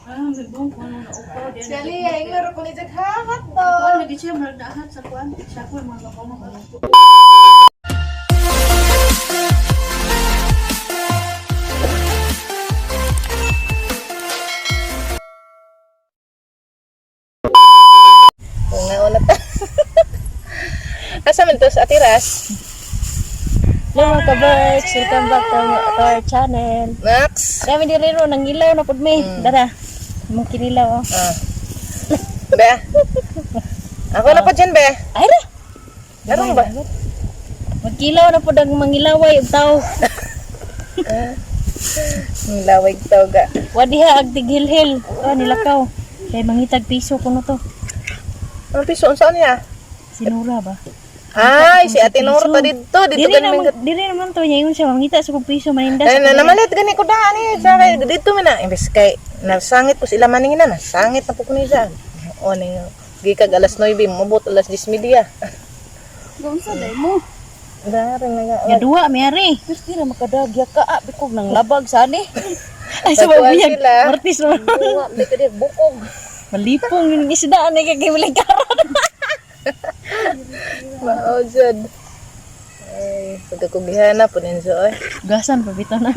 Ah, gibong ko ano na upaw di. Gali, ay laro ko ni Jaghahat to. Kuan lagi siya magdahat sa kuan. Siya ko mga kapaw mga. Ngaon na ta. Asa man to sa Atiras? Hello mga ka-birds, welcome back to our channel. Max. Dami din rin nang ilaw na pud me. Dara. Mong kinilaw oh. Ah. Be. Ako na pa dyan, be. Ay ra. Anong ba? Magkilaw na pud ang mangilaway ug tao. Ang lawig to ga. Wadiha ag tighilhil. Ah nilakaw. Kay mangitag piso kuno to. Anong piso? Saan niya? Sinura ba? Ay, si Ate Norta dito. Dito ganun. Diri naman to niya yun siya mangita sa kung piso maninda. Ay, namalit gani ko daan eh. Sabi, dito man na. Imbes kay, nasangit po sila maningin na. Nasangit na po ko niya. O, gikag alas 9, mabot alas 10 media. Gawon sa day mo. Daring nga. Ya duwa mayari. Gusto na makadagya ka bikog nang labag sani. Ay sa Tatuan buyag. sila. Martis mo. Wa di ka bukog. Malipong yung isda ni kay gibilang karon. Mao jud. Ay, pagkakugihan na po ninyo ay. Gasan pa bitaw na.